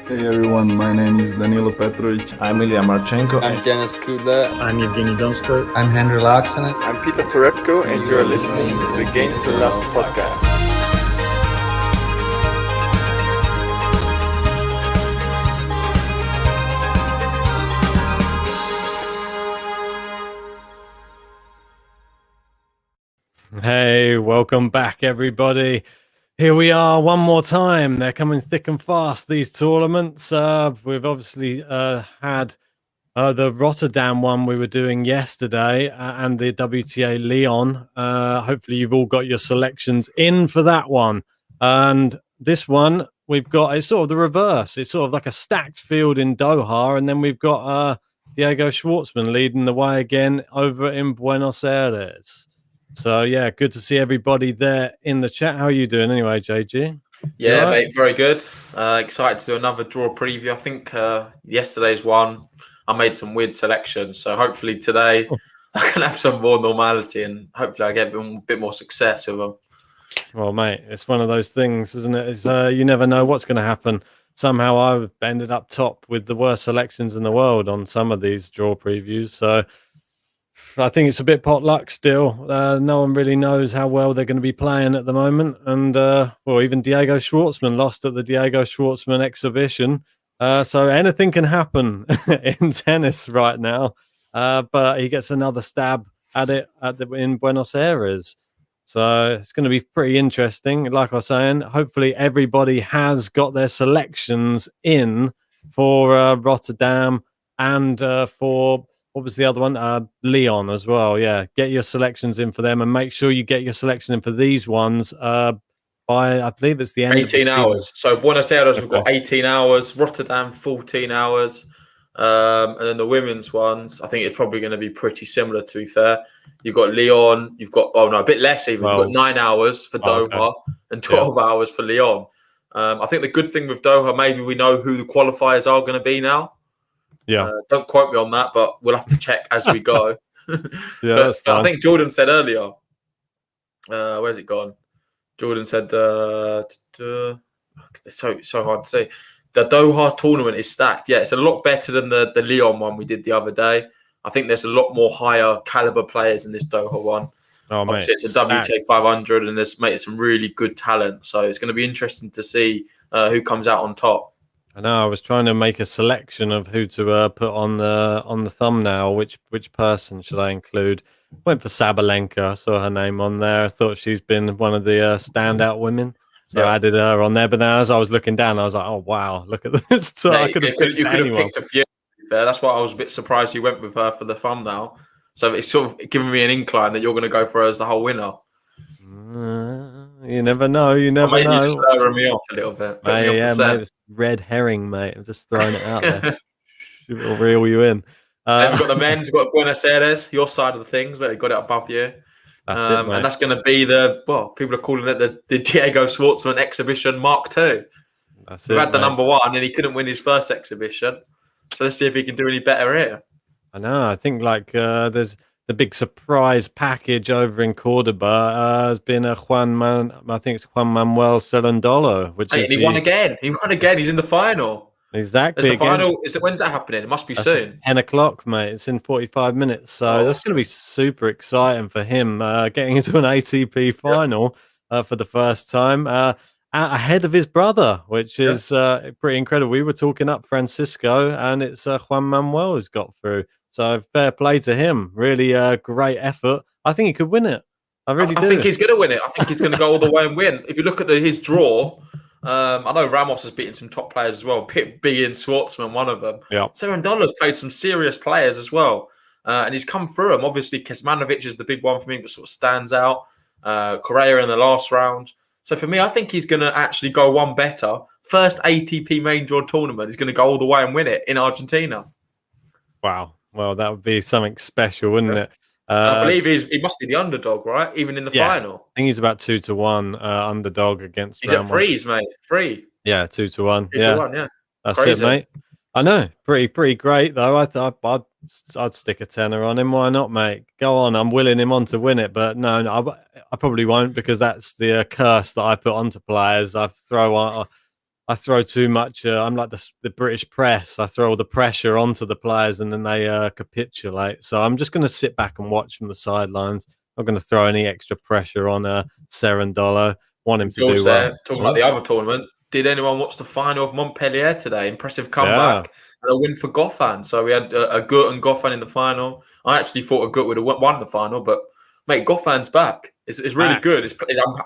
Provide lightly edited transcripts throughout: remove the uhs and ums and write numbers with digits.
Hey everyone, my name is Danilo Petrovic. I'm Ilya Marchenko. I'm Denis Kudla. I'm Evgeny Donskoy. I'm Henry Laaksonen. I'm Peter Torebko, and you're listening to the Game to Love podcast. Hey, welcome back, everybody. Here we are one more time. They're coming thick and fast, these tournaments. We've obviously had the Rotterdam one we were doing yesterday and the WTA Lyon. Hopefully you've all got your selections in for that one. And this one, we've got, it's sort of the reverse. It's sort of like a stacked field in Doha. And then we've got Diego Schwartzman leading the way again over in Buenos Aires. So, yeah, good to see everybody there in the chat. How are you doing anyway, JG? Yeah, mate, very good. Excited to do another draw preview. I think yesterday's one, I made some weird selections. So hopefully today I can have some more normality and hopefully I get a bit more success with them. Well, mate, it's one of those things, isn't it? It's, you never know what's going to happen. Somehow I've ended up top with the worst selections in the world on some of these draw previews. So I think it's a bit potluck still. No one really knows how well they're going to be playing at the moment. And, well, even Diego Schwartzman lost at the Diego Schwartzman exhibition. So anything can happen in tennis right now. But he gets another stab at it in Buenos Aires. So it's going to be pretty interesting. Like I was saying, hopefully everybody has got their selections in for Rotterdam and for... What was the other one? Lyon as well. Yeah, get your selections in for them and make sure you get your selection in for these ones by, I believe it's the end 18 of the hours. So Buenos Aires, we've got 18 hours. Rotterdam, 14 hours. And then the women's ones, I think it's probably going to be pretty similar, to be fair. You've got Lyon. You've got, a bit less even. You've got 9 hours for Doha and 12 hours for Lyon. I think the good thing with Doha, maybe we know who the qualifiers are going to be now. Yeah, don't quote me on that, but we'll have to check as we go. Yeah, but I think Jordan said earlier. Where's it gone? Jordan said, it's so hard to say. The Doha tournament is stacked. Yeah, it's a lot better than the Lyon one we did the other day. I think there's a lot more higher caliber players in this Doha one. Oh, mate, it's a WTA 500, and there's some really good talent. So it's going to be interesting to see who comes out on top. I know. I was trying to make a selection of who to put on the thumbnail. Which person should I include? Went for Sabalenka. I saw her name on there. I thought she's been one of the standout women, so I added her on there. But then as I was looking down, I was like, "Oh wow, look at this!" So I could have picked a few. That's why I was a bit surprised you went with her for the thumbnail. So it's sort of giving me an incline that you're going to go for her as the whole winner. You never know. You never know. Maybe slurring me off a little bit. Mate, red herring, mate. I'm just throwing it out there. It'll reel you in. We've got the men's. We've got Buenos Aires, your side of the things, but we've got it above you. That's it, mate. And that's going to be people are calling it the Diego Schwartzman exhibition Mark II. We've had the number one, and he couldn't win his first exhibition. So let's see if he can do any better here. I know. I think there's the big surprise package over in Cordoba has been I think it's Juan Manuel Cerundolo, he won again. He won again. He's in the final. Exactly. The final. When's that happening? It must be soon. 10 o'clock, mate. It's in 45 minutes. So that's going to be super exciting for him getting into an ATP final for the first time ahead of his brother, which is pretty incredible. We were talking up Francisco, and it's Juan Manuel who's got through. So fair play to him. Really great effort. I think he could win it. I think he's going to win it. I think he's going to go all the way and win. If you look at his draw, I know Ramos has beaten some top players as well. Big in Schwartzman, one of them. Yeah. Cerundolo's played some serious players as well. And he's come through them. Obviously, Kecmanovic is the big one for me, but sort of stands out. Correa in the last round. So for me, I think he's going to actually go one better. First ATP main draw tournament. He's going to go all the way and win it in Argentina. Wow. Well, that would be something special, wouldn't it? I believe he must be the underdog, right? Even in the final. I think he's about 2-1 underdog against He's Ramos. At threes, mate. 3. Yeah, 2-1. 2-1, yeah. That's crazy. It, mate. I know. Pretty great, though. I'd stick a tenner on him. Why not, mate? Go on. I'm willing him on to win it. But no, I probably won't, because that's the curse that I put onto players. I I throw too much. I'm like the British press. I throw all the pressure onto the players, and then they capitulate. So I'm just going to sit back and watch from the sidelines. I'm not going to throw any extra pressure on Cerundolo. Want him to George do well. there, talking about the other tournament. Did anyone watch the final of Montpellier today? Impressive comeback and a win for Goffin. So we had a Gut and Goffin in the final. I actually thought a Gut would have won the final, but mate, Goffin's back. It's really good.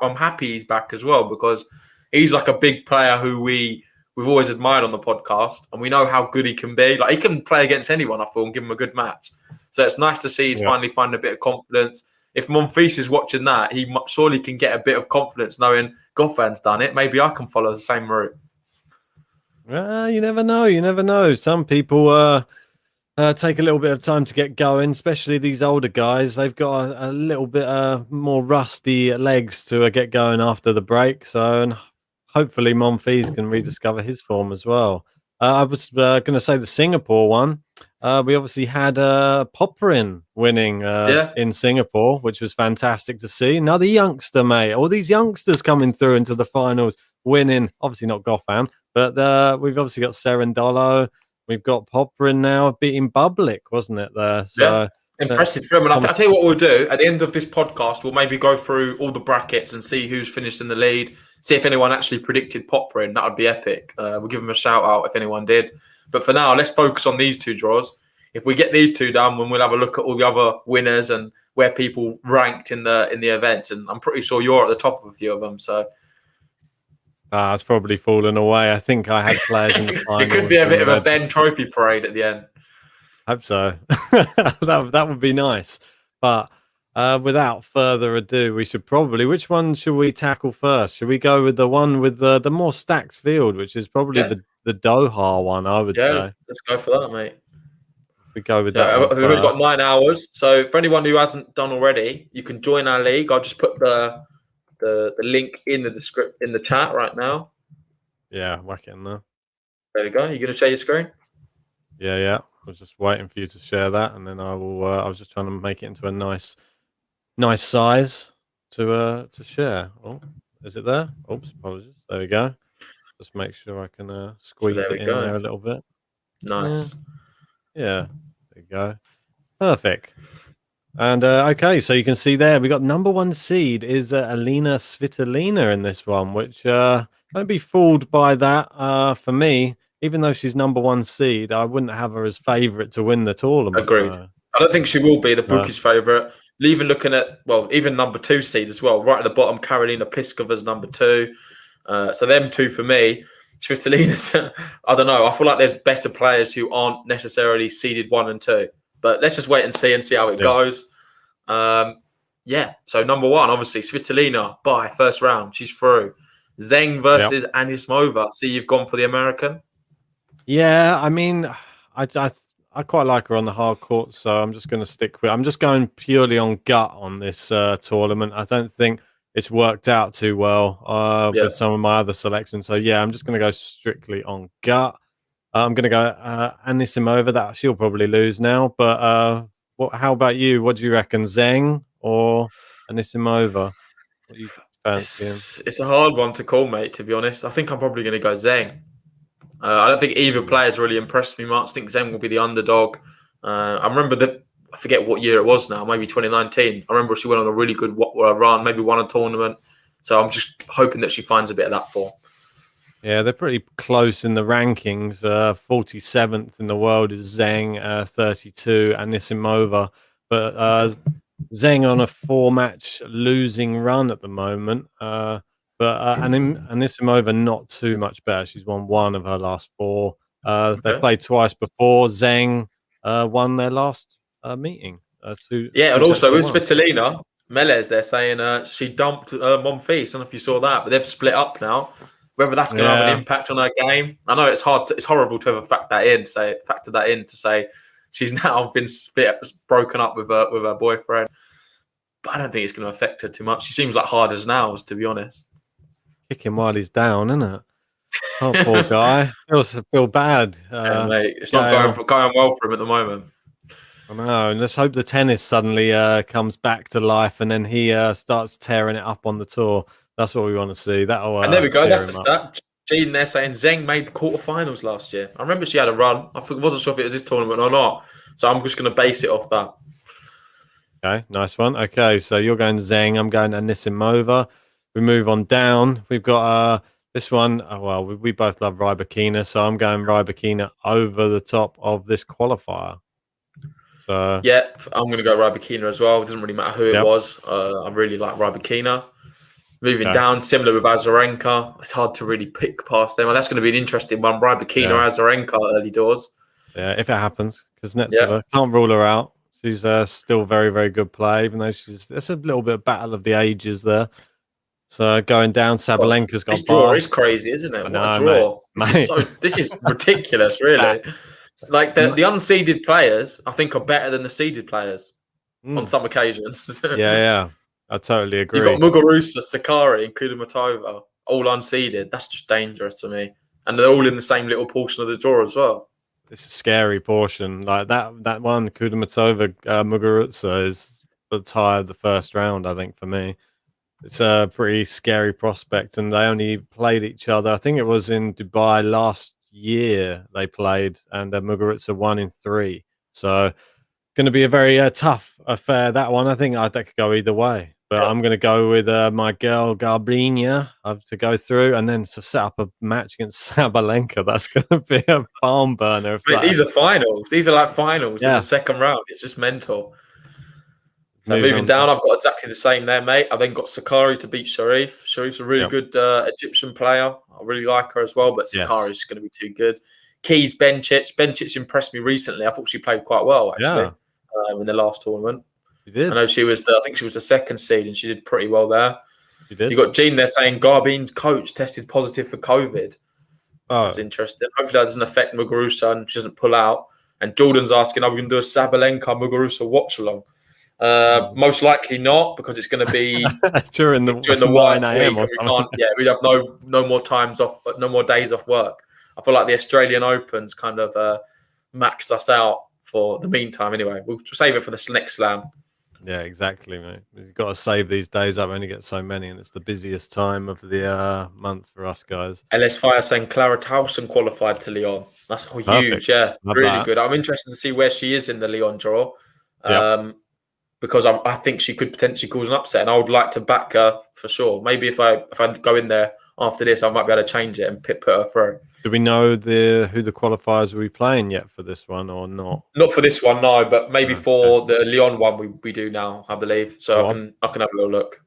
I'm happy he's back as well, because he's like a big player who we've always admired on the podcast, and we know how good he can be. Like, he can play against anyone, I feel, and give him a good match. So it's nice to see he's finally finding a bit of confidence. If Monfils is watching that, he surely can get a bit of confidence knowing Goffin's done it. Maybe I can follow the same route. You never know. You never know. Some people take a little bit of time to get going, especially these older guys. They've got a little bit more rusty legs to get going after the break. So, and hopefully Monfils can rediscover his form as well. I was going to say the Singapore one. We obviously had Popperin winning in Singapore, which was fantastic to see. Another youngster, mate. All these youngsters coming through into the finals, winning. Obviously not Goffin, but we've obviously got Cerundolo. We've got Popperin now beating Bublik, wasn't it there? So impressive for him. And I'll tell you what we'll do. At the end of this podcast, we'll maybe go through all the brackets and see who's finished in the lead. See if anyone actually predicted Popperin. That would be epic. We'll give them a shout out if anyone did. But for now, let's focus on these two draws. If we get these two done, then we'll have a look at all the other winners and where people ranked in the events. And I'm pretty sure you're at the top of a few of them. So it's probably fallen away. I think I had players in the final. It could be a bit of a Ben Trophy parade at the end. Hope so. that would be nice. But without further ado, we should probably. Which one should we tackle first? Should we go with the one with the more stacked field, which is probably the Doha one? I would say. Let's go for that, mate. We go with that. We've already got 9 hours. So for anyone who hasn't done already, you can join our league. I'll just put the link in the chat right now. Yeah, whack it in there. There we go. You're going to share your screen? Yeah. I was just waiting for you to share that, and then I will. I was just trying to make it into a nice size to share. Oh, is it there? Oops, apologies. There we go. Just make sure I can squeeze it in there a little bit. Nice. Yeah. There you go. Perfect. And okay, so you can see there we got number 1 seed is Alina Svitolina in this one, which don't be fooled by that. For me, even though she's number 1 seed, I wouldn't have her as favourite to win the tournament. Agreed. I don't think she will be the bookie's favourite. Even looking at, even number 2 seed as well, right at the bottom, Karolina Pliskova's number 2. So them two for me. Svitolina's, I don't know. I feel like there's better players who aren't necessarily seeded 1 and 2. But let's just wait and see how it goes. So number 1, obviously, Svitolina, first round. She's through. Zheng versus Anisimova. See, you've gone for the American? Yeah, I mean, I quite like her on the hard court, so I'm just going to stick with. I'm just going purely on gut on this tournament. I don't think it's worked out too well with some of my other selections. So yeah, I'm just going to go strictly on gut. I'm going to go Anisimova. That she'll probably lose now. But how about you? What do you reckon, Zheng or Anisimova? What do you fancy? It's a hard one to call, mate. To be honest, I think I'm probably going to go Zheng. I don't think either player's really impressed me much. I think Zheng will be the underdog. I remember I forget what year it was now, maybe 2019. I remember she went on a really good run, maybe won a tournament. So I'm just hoping that she finds a bit of that form. Yeah, they're pretty close in the rankings. 47th in the world is Zheng, 32, Anisimova. But Zheng on a 4-match losing run at the moment. But Anisimova not too much better. She's won 1 of her last 4. They played twice before. Zheng won their last meeting. And also with Svitolina, Melez, they're saying she dumped Monfils. I don't know if you saw that, but they've split up now. Whether that's going to have an impact on her game, I know it's hard. It's horrible to ever factor that in to say she's now been broken up with her boyfriend. But I don't think it's going to affect her too much. She seems like hard as nails, to be honest. Kick him while he's down, isn't it? Oh, poor guy. Feel bad. Mate, it's not going well for him at the moment. I know. And let's hope the tennis suddenly comes back to life, and then he starts tearing it up on the tour. That's what we want to see. And there we go. That's the stat. Jean there saying Zheng made the quarterfinals last year. I remember she had a run. Wasn't sure if it was this tournament or not. So I'm just going to base it off that. Okay, nice one. Okay, so you're going Zheng. I'm going Anisimova. We move on down. We've got this one. Oh, well, we both love Rybakina, so I'm going Rybakina over the top of this qualifier. So yeah, I'm going to go Rybakina as well. It doesn't really matter who it was. I really like Rybakina. Moving down, similar with Azarenka. It's hard to really pick past them. Well, that's going to be an interesting one. Rybakina, Azarenka, early doors. Yeah, if it happens, because Kuznetsova can't rule her out. She's still very, very good play, even though there's a little bit of battle of the ages there. So going down, Sabalenka's got this draw is crazy, isn't it? What a draw! Mate. This is ridiculous, really. Like the unseeded players, I think, are better than the seeded players on some occasions. Yeah, I totally agree. You've got Muguruza, Sakari, and Kudermetova all unseeded. That's just dangerous to me, and they're all in the same little portion of the draw as well. It's a scary portion. Like that one, Kudermetova, Muguruza is the tie of the first round, I think, for me. It's a pretty scary prospect, and they only played each other. I think it was in Dubai last year they played, and Muguruza won in 3. So, going to be a very tough affair, that one. I think that could go either way. But I'm going to go with my girl Garbiñe to go through, and then to set up a match against Sabalenka. That's going to be a barn burner. Mate, these are finals. These are like finals in the second round. It's just mental. So moving down, I've got exactly the same there, mate. I've then got Sakari to beat Sharif. Sharif's a really good Egyptian player. I really like her as well, but Sakari's going to be too good. Keys, Bencic. Bencic impressed me recently. I thought she played quite well, actually, in the last tournament. She did. I know I think she was the second seed, and she did pretty well there. She did. You got Jean there saying Garbin's coach tested positive for COVID. Oh, that's interesting. Hopefully that doesn't affect Muguruza and she doesn't pull out. And Jordan's asking, are we going to do a Sabalenka Muguruza watch along? Most likely not, because it's going to be during the work week. We have no more times off, no more days off work. I feel like the Australian Open's kind of maxed us out for the meantime. Anyway, we'll save it for the next slam. Yeah, exactly, mate. You've got to save these days up. We only get so many, and it's the busiest time of the month for us guys. LS Fire saying Clara Towson qualified to Lyon. That's huge, really good. I'm interested to see where she is in the Lyon draw, because I think she could potentially cause an upset, and I would like to back her for sure. Maybe if I go in there after this, I might be able to change it and put her through. Do we know who the qualifiers will be playing yet for this one or not? Not for this one, no. But maybe for the Lyon one, we do now, I believe. So I can have a little look.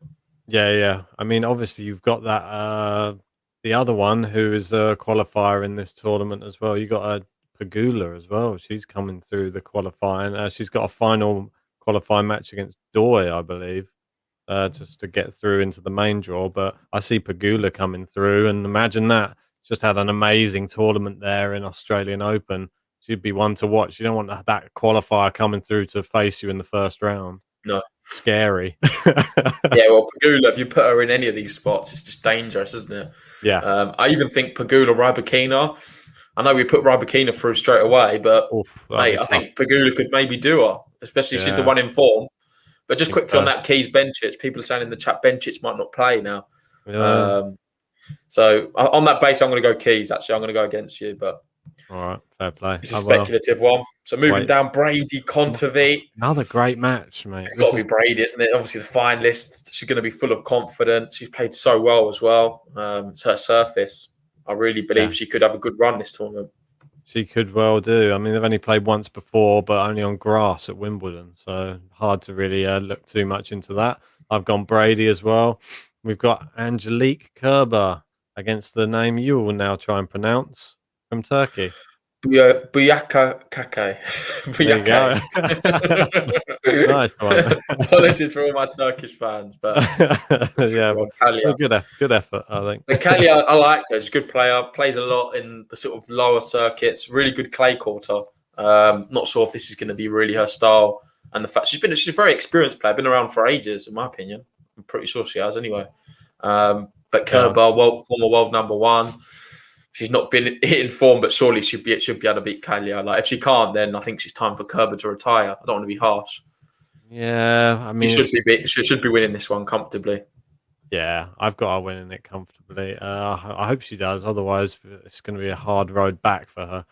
Yeah. I mean, obviously you've got that the other one who is a qualifier in this tournament as well. You got a Pegula as well. She's coming through the qualifying. She's got a final qualifying match against Doi, I believe. Just to get through into the main draw, but I see Pegula coming through, and imagine that. Just had an amazing tournament there in Australian Open. She'd be one to watch. You don't want that qualifier coming through to face you in the first round. No. Scary. Well, Pegula, if you put her in any of these spots, it's just dangerous, isn't it? Yeah. I even think Pegula, Rybakina. I know we put Rybakina through straight away, but I think Pegula could maybe do her, especially if she's the one in form. But just quickly on that Keys Bencic, people are saying in the chat Bencic might not play now. Yeah. So on that base, I'm going to go Keys. Actually, I'm going to go against you. But all right, fair play. It's a speculative one. So moving down, Brady Kontaveit. Another great match, mate. It's got to be Brady, isn't it? Obviously, the finalist. She's going to be full of confidence. She's played so well as well. It's her surface. I really believe she could have a good run this tournament. She could well do. I mean, they've only played once before, but only on grass at Wimbledon. So hard to really look too much into that. I've gone Brady as well. We've got Angelique Kerber against the name you will now try and pronounce from Turkey. Buyaka Kake. There you go. Nice one. Apologies for all my Turkish fans, but good effort, I think. But Kalia, I like her. She's a good player. Plays a lot in the sort of lower circuits. Really good clay courter. Not sure if this is going to be really her style. And the fact she's a very experienced player. Been around for ages, in my opinion. I'm pretty sure she has, anyway. But Kerber, former world number one. She's not been hitting form, but surely should be able to beat Kalia. Like if she can't, then I think she's time for Kerber to retire. I don't want to be harsh. Yeah, I mean, she should be winning this one comfortably. Yeah, I've got her winning it comfortably. I hope she does. Otherwise, it's going to be a hard road back for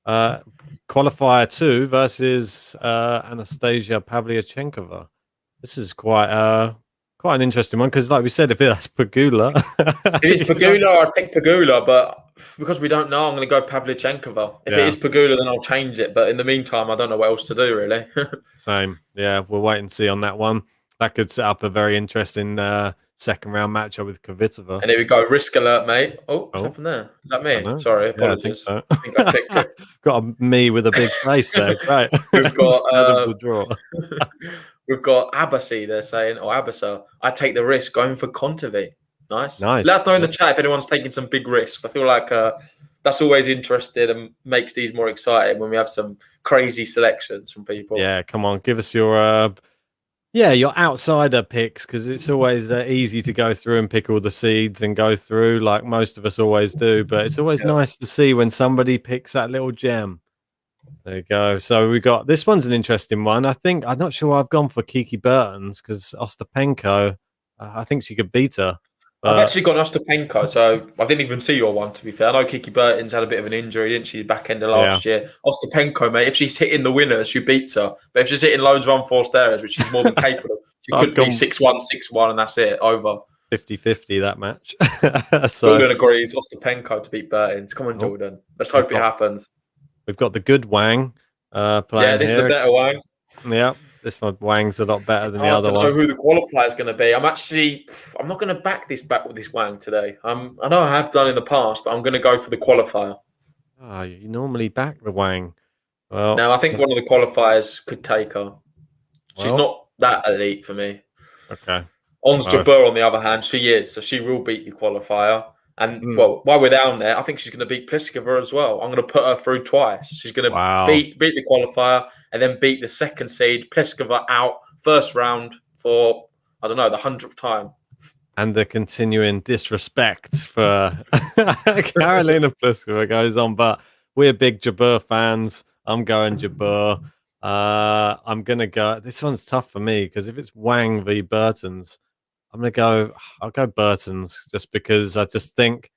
her. Qualifier 2 versus Anastasia Pavlyuchenkova. This is quite an interesting one because, like we said, if that's Pegula, if it's Pegula, I'd pick Pegula, but because we don't know, I'm going to go Pavlyuchenkova. If it is Pegula, then I'll change it. But in the meantime, I don't know what else to do, really. Same. Yeah, we'll wait and see on that one. That could set up a very interesting second round matchup with Kvitova. And here we go. Risk alert, mate. Oh, what's happened there? Is that me? Sorry, apologies. Yeah, I think I clicked it. Got me with a big face there. Great. We've got the draw. We've got Abasi, they're saying, or Abasa. I take the risk going for Kontaveit. Nice. Nice. Let us know in the chat if anyone's taking some big risks. I feel like that's always interesting and makes these more exciting when we have some crazy selections from people. Yeah, come on, give us your your outsider picks, because it's always easy to go through and pick all the seeds and go through like most of us always do. But it's always nice to see when somebody picks that little gem. There you go. So we got this one's an interesting one. I'm not sure I've gone for Kiki Bertens because Ostapenko, I think she could beat her. I've actually gone Ostapenko, so I didn't even see your one, to be fair. I know Kiki Bertens had a bit of an injury, didn't she, back end of last year. Ostapenko, mate, if she's hitting the winners, she beats her. But if she's hitting loads of unforced errors, which she's more than capable, she could be 6-1, 6-1, and that's it, over. 50-50 that match. Jordan agrees, Ostapenko to beat Bertens. Come on, Jordan. Let's hope it happens. We've got the good Wang playing this is the better Wang. Yeah, this one Wang's a lot better than the other one. I don't know who the qualifier is going to be. I'm not going to back with this Wang today. I know I have done in the past, but I'm going to go for the qualifier. Oh, you normally back the Wang. Well, no, I think one of the qualifiers could take her. She's not that elite for me. Okay. Ons Jabeur, on the other hand, she is, so she will beat the qualifier. And while we're down there, I think she's going to beat Pliskova as well. I'm going to put her through twice. She's going to beat the qualifier and then beat the second seed, Pliskova, out first round for, I don't know, the 100th time. And the continuing disrespect for Karolina Pliskova goes on. But we're big Jabeur fans. I'm going Jabeur. I'm going to go. This one's tough for me because if it's Wang v Bertens, I'll go Bertens just because I just think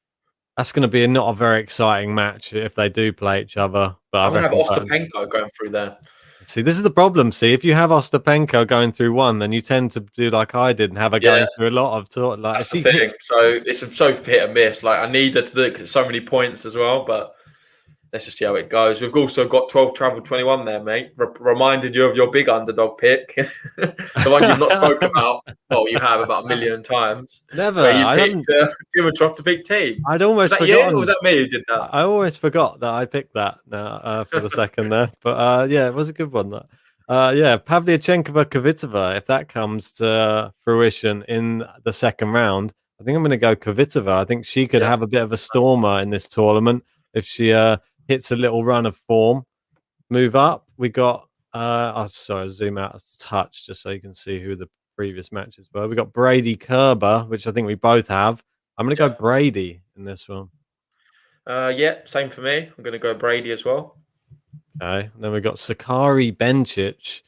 that's going to be not a very exciting match if they do play each other. But I'm going to have Ostapenko going through there. See, this is the problem. See, if you have Ostapenko going through one, then you tend to do like I did and have her going through a lot of talk. Like, that's the thing. So it's so hit and miss. Like I need her to do it because it's so many points as well. But let's just see how it goes. We've also got 12 Travel 21 there, mate. Reminded you of your big underdog pick. The one you've not spoken about. Well, you have about a million times. Never. Where you picked Dimitrov to beat team. I'd almost forgotten. You, or was that me who did that? I always forgot that I picked that now for the second there. But it was a good one. That. Pavlyuchenkova Kvitova, if that comes to fruition in the second round, I think I'm going to go Kvitova. I think she could have a bit of a stormer in this tournament if she hits a little run of form. Move up. We got zoom out a touch just so you can see who the previous matches were. We got Brady Kerber, which I think we both have. I'm going to go Brady in this one. Same for me. I'm going to go Brady as well. Okay. And then we got Sakari Bencic.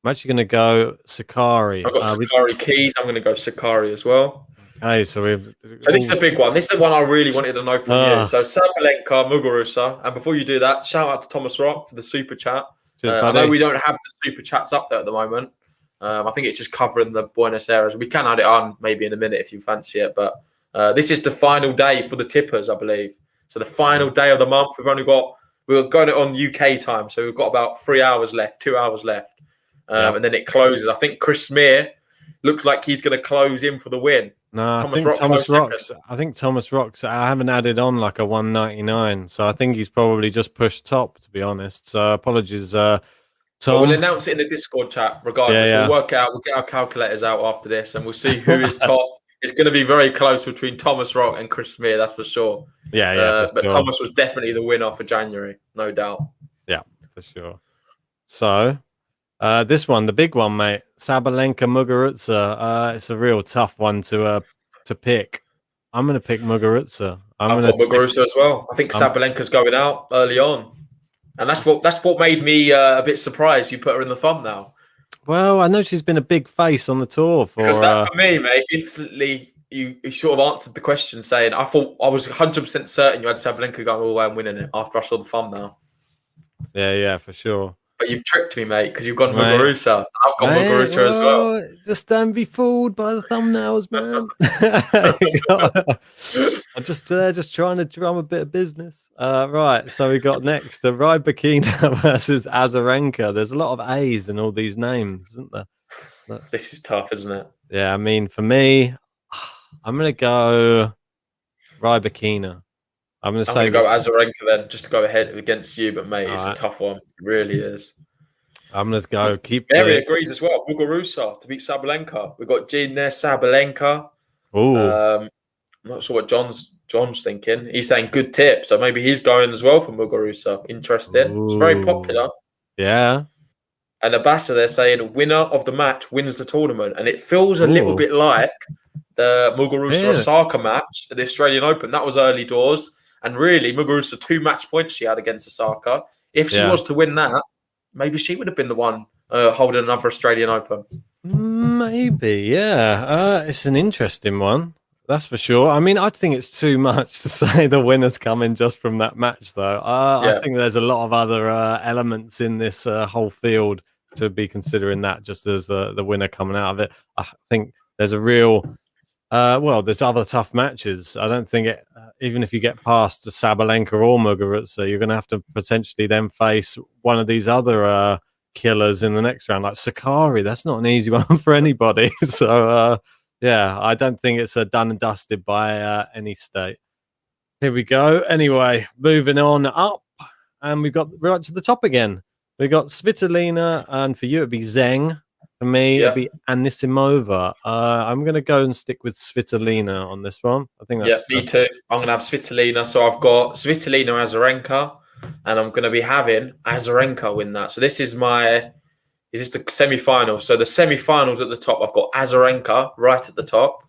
I'm actually going to go Sakari. I've got Sakari Keys. I'm going to go Sakari as well. Okay, so this is the big one. This is the one I really wanted to know from you. So Sabalenka, Muguruza. And before you do that, shout out to Thomas Rock for the super chat. I know we don't have the super chats up there at the moment. I think it's just covering the Buenos Aires. We can add it on maybe in a minute if you fancy it. But this is the final day for the tippers, I believe. So the final day of the month. We're going it on UK time. So we've got about 3 hours left, 2 hours left. And then it closes. I think Chris Smear looks like he's going to close in for the win. No, I think Thomas Rock's. I haven't added on like a 199, so I think he's probably just pushed top, to be honest. So apologies, Tom. We'll announce it in the Discord chat. Regardless, we'll work out. We'll get our calculators out after this, and we'll see who is top. It's going to be very close between Thomas Rock and Chris Smear, that's for sure. But Thomas was definitely the winner for January, no doubt. Yeah, for sure. So. This one, the big one, mate. Sabalenka Muguruza. It's a real tough one to pick. I'm going to pick Muguruza. I've got Muguruza as well. I think Sabalenka's going out early on, and that's what made me a bit surprised. You put her in the thumbnail. Well, I know she's been a big face on the tour because that for me, mate, instantly you sort of answered the question saying, I thought I was 100% certain you had Sabalenka going all the way and winning it after I saw the thumbnail. Yeah, for sure. But you've tricked me, mate, because you've gone Mate. Muguruza. I've got Mate, Muguruza as well. Just don't be fooled by the thumbnails, man. I'm just trying to drum a bit of business. Right, so we got next Rybakina versus Azarenka. There's a lot of A's in all these names, isn't there? This is tough, isn't it? Yeah, I mean, for me, I'm gonna go Rybakina. I'm gonna say go Azarenka then, just to go ahead against you. But mate, it's right. a tough one. It really is. I'm gonna go keep. Mary agrees as well. Muguruza to beat Sabalenka. We've got Jean there, Sabalenka. Oh, I'm not sure what John's thinking. He's saying good tip, so maybe he's going as well for Muguruza. Interesting. It's very popular. Yeah. And Abassa, they're saying winner of the match wins the tournament, and it feels a little bit like the Muguruza Osaka match at the Australian Open. That was early doors, and really Muguruza 2 match points she had against Osaka. If she was to win that, maybe she would have been the one holding another Australian Open. Maybe, yeah. It's an interesting one. That's for sure. I mean, I think it's too much to say the winner's coming just from that match, though. I think there's a lot of other elements in this whole field to be considering that just as the winner coming out of it. I think there's a real, there's other tough matches. I don't think it, even if you get past Sabalenka or Muguruza, you're going to have to potentially then face one of these other killers in the next round, like Sakari. That's not an easy one for anybody. So, yeah, I don't think it's done and dusted by any state. Here we go. Anyway, moving on up, and we've got right to the top again. We got Svitolina, and for you it'd be Zheng. For me, it'd be Anisimova. I'm going to go and stick with Svitolina on this one. I think that's me too. I'm going to have Svitolina. So I've got Svitolina Azarenka, and I'm going to be having Azarenka win that. So this is is this the semi-final? So the semi-finals at the top, I've got Azarenka right at the top.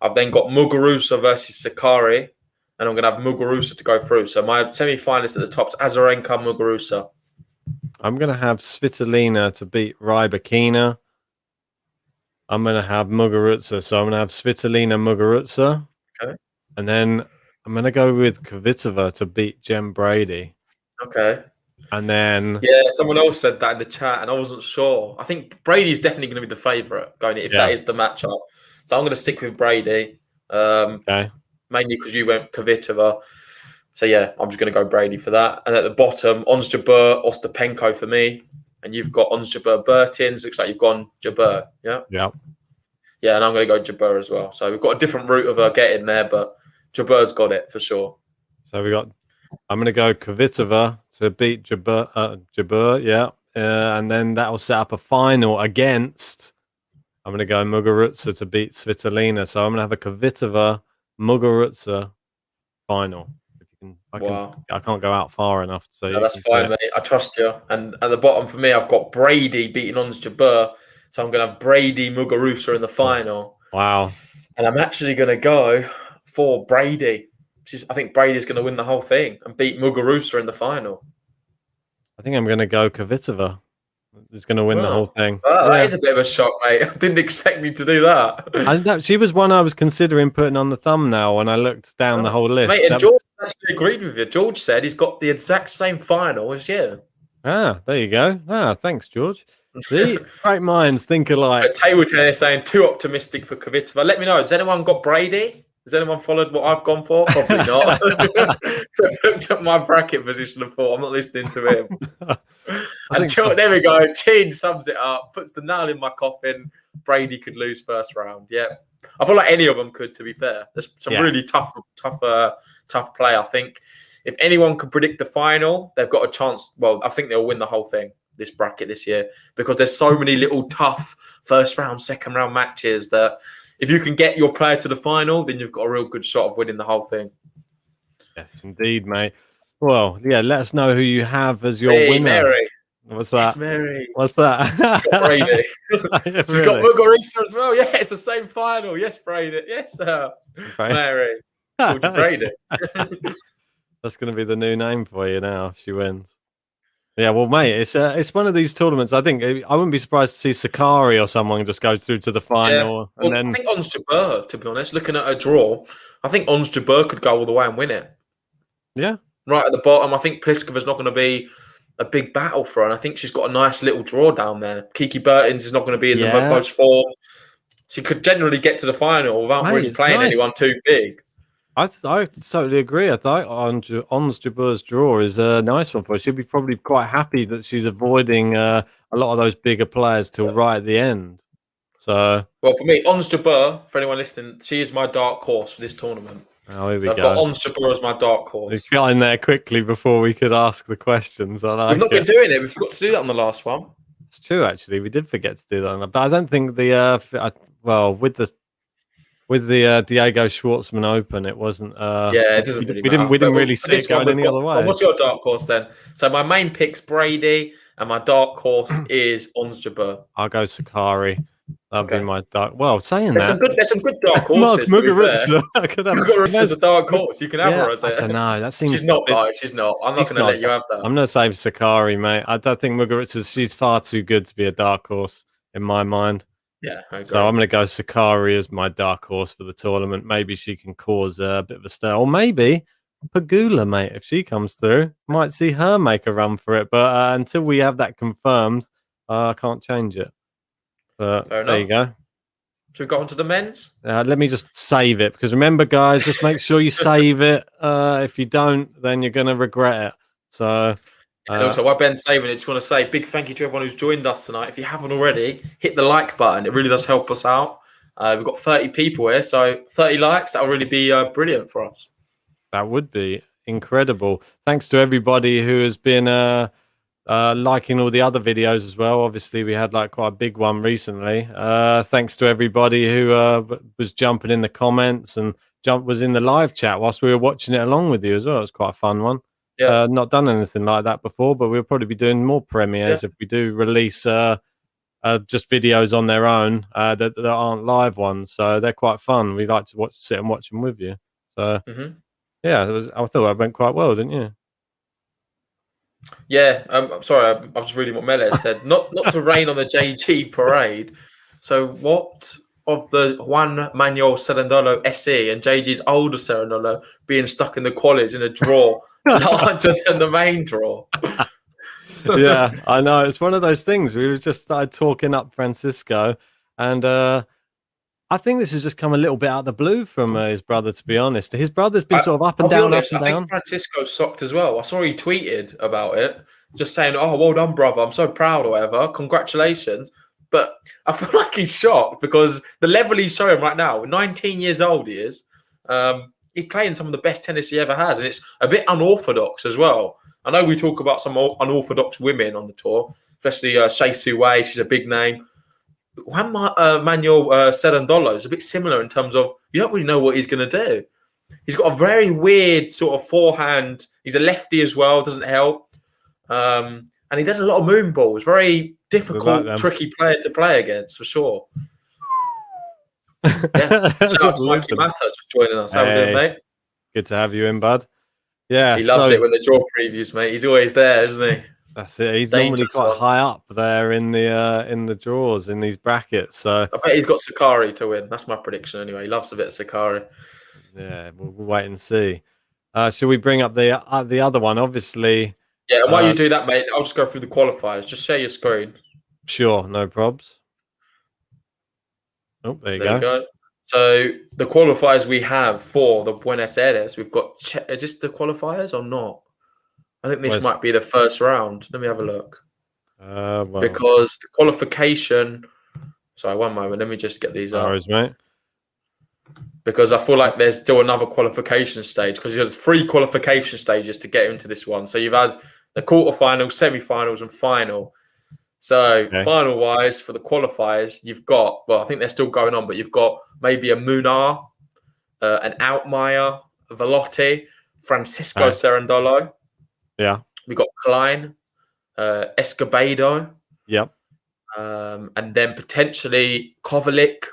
I've then got Muguruza versus Sakari, and I'm going to have Muguruza to go through. So my semi-finalists at the top is Azarenka, Muguruza. I'm going to have Svitolina to beat Rybakina. I'm going to have Muguruza. So I'm going to have Svitolina, Muguruza. Okay. And then I'm going to go with Kvitova to beat Jem Brady. Okay. And then... Yeah, someone else said that in the chat, and I wasn't sure. I think Brady's definitely going to be the favourite going if that is the matchup. So I'm going to stick with Brady. Okay. Mainly because you went Kvitova. So, yeah, I'm just going to go Brady for that. And at the bottom, Ons Jabeur, Ostapenko for me. And you've got Ons Jabeur, Bertins. Looks like you've gone Jabeur. Yeah? Yeah. Yeah, and I'm going to go Jabeur as well. So we've got a different route of getting there, but Jabeur's got it for sure. So I'm going to go Kvitova to beat Jabeur, yeah. And then that will set up a final against... I'm going to go Muguruza to beat Svitolina. So I'm going to have a Kvitova, Muguruza final. I can't go out far enough. So no, that's fine, mate. I trust you. And at the bottom for me, I've got Brady beating Ons Jabeur. So I'm going to have Brady, Muguruza in the final. Wow. And I'm actually going to go for Brady. I think Brady's going to win the whole thing and beat Muguruza in the final. I think I'm going to go Kvitova. Is going to win the whole thing. That is a bit of a shock, mate. I didn't expect me to do that. She was one I was considering putting on the thumbnail when I looked down the whole list. Mate, and George actually agreed with you. George said he's got the exact same final as you. Ah, there you go. Ah, thanks, George. See, great minds think alike. Table tennis saying too optimistic for Kvitova. Let me know. Has anyone got Brady? Has anyone followed what I've gone for? Probably not. I've looked at my bracket position and thought, I'm not listening to him. There we go. Chin sums it up, puts the nail in my coffin. Brady could lose first round. Yeah. I feel like any of them could, to be fair. There's some really tough play, I think. If anyone can predict the final, they've got a chance. Well, I think they'll win the whole thing, this bracket this year, because there's so many little tough first round, second round matches that if you can get your player to the final, then you've got a real good shot of winning the whole thing. Yes, indeed, mate. Well, yeah, let us know who you have as your winner. Mary. What's that? Yes, Mary. What's that? She's got Brady. She's got Muguruza as well. Yeah, it's the same final. Yes, Brady. Yes, Mary. Called you Brady. That's going to be the new name for you now if she wins. Yeah, well, mate, it's one of these tournaments. I think I wouldn't be surprised to see Sakari or someone just go through to the Yeah. final, and Well, I then think Ons Jabeur, to be honest, looking at a draw, I think Ons Jabeur could go all the way and win it. yeah, Right at the bottom, I think Pliskova's not going to be a big battle for her. And I think she's got a nice little draw down there. Kiki Bertens is not going to be in the yeah, most form. She could generally get to the final without mate, really it's playing nice. anyone too big. I totally agree. I thought Ons Jabeur's draw is a nice one for her. She'll be probably quite happy that she's avoiding a lot of those bigger players till right at the end. So, well, for me, Ons Jabeur, for anyone listening, she is my dark horse for this tournament. oh, here we So I've go. got Ons Jabeur as my dark We horse. got in there quickly before we could ask the questions. I like We've not been doing it. We forgot to do that on the last one. It's true, actually. We did forget to do that, but I don't think with the Diego Schwartzman Open, it wasn't. Yeah, it doesn't really we matter. didn't really For see it this one, going any other oh, way. what's your dark horse then? So my main pick's Brady, and my dark horse is Ons Jabeur. I'll go Sakari. That'll be Okay. my dark. Well, saying There's that, some good dark Mark horses. To be fair. Muguruza. I could have. Muguruza's a dark horse. You can have Yeah, her as I it. don't know. That seems. She's not a bit- like she's not. I'm not she's going to not let you have that. I'm gonna say Sakari, mate. I don't think Muguruza. She's far too good to be a dark horse in my mind. Yeah, I agree. So I'm going to go Sakari as my dark horse for the tournament. Maybe she can cause a bit of a stir, or maybe Pagula, mate. If she comes through, might see her make a run for it. But until we have that confirmed, I can't change it. But Fair there you enough. go. Should we go on to the men's? Let me just save it, because remember, guys, just make sure you save it. If you don't, then you're going to regret it. So. And also, while Ben's saving it, just want to say big thank you to everyone who's joined us tonight. If you haven't already, hit the like button. It really does help us out. We've got 30 people here, so 30 likes, that'll really be brilliant for us. That would be incredible. Thanks to everybody who has been liking all the other videos as well. Obviously, we had like quite a big one recently. Thanks to everybody who was jumping in the comments and was in the live chat whilst we were watching it along with you as well. It was quite a fun one. Yeah. Not done anything like that before, but we'll probably be doing more premieres if we do release just videos on their own that aren't live ones. So they're quite fun. We like to sit and watch them with you. So yeah, I thought that went quite well, didn't you? Yeah, I'm sorry, I was just reading what Mele said. Not to rain on the JG parade. So what of the Juan Manuel Cerundolo SE and JG's older Cerundolo being stuck in the qualies in a draw larger than the main draw? Yeah, I know. It's one of those things. We just started talking up Francisco, and I think this has just come a little bit out of the blue from his brother, to be honest. His brother's been sort of up and down, up and down. I think Francisco's shocked as well. I saw he tweeted about it, just saying, "Oh, well done, brother. I'm so proud," or whatever. Congratulations. But I feel like he's shocked because the level he's showing right now, 19 years old he is, he's playing some of the best tennis he ever has. And it's a bit unorthodox as well. I know we talk about some unorthodox women on the tour, especially Shea Su Wei. She's a big name. Juan Manuel Cerundolo is a bit similar in terms of you don't really know what he's going to do. He's got a very weird sort of forehand. He's a lefty as well, doesn't help. And he does a lot of moon balls. Very difficult, tricky player to play against, for sure. Yeah. Shout out to Mikey Mata just joining us. How are we doing, mate? Good to have you in, bud. Yeah. He loves it when the draw previews, mate. He's always there, isn't he? That's it. He's normally quite high up there in the draws in these brackets. So I bet he's got Sakari to win. That's my prediction anyway. He loves a bit of Sakari. Yeah, we'll wait and see. Should we bring up the other one? Obviously. Yeah, and while you do that, mate, I'll just go through the qualifiers. Just share your screen. Sure, no probs. Oh, there you go. So the qualifiers we have for the Buenos Aires, we've got. Is this the qualifiers or not? I think this might be the first round. Let me have a look. Well, because the qualification. Sorry, one moment. Let me just get these up. Worries, mate. Because I feel like there's still another qualification stage because there's 3 qualification stages to get into this one. So you've had the quarterfinals, semi-finals, and final. So final-wise for the qualifiers, you've got, well, I think they're still going on, but you've got maybe a Munar, an Altmaier, a Velotti, Francisco Cerundolo. Yeah. We've got Klein, Escobedo. Yep. And then potentially Kovalik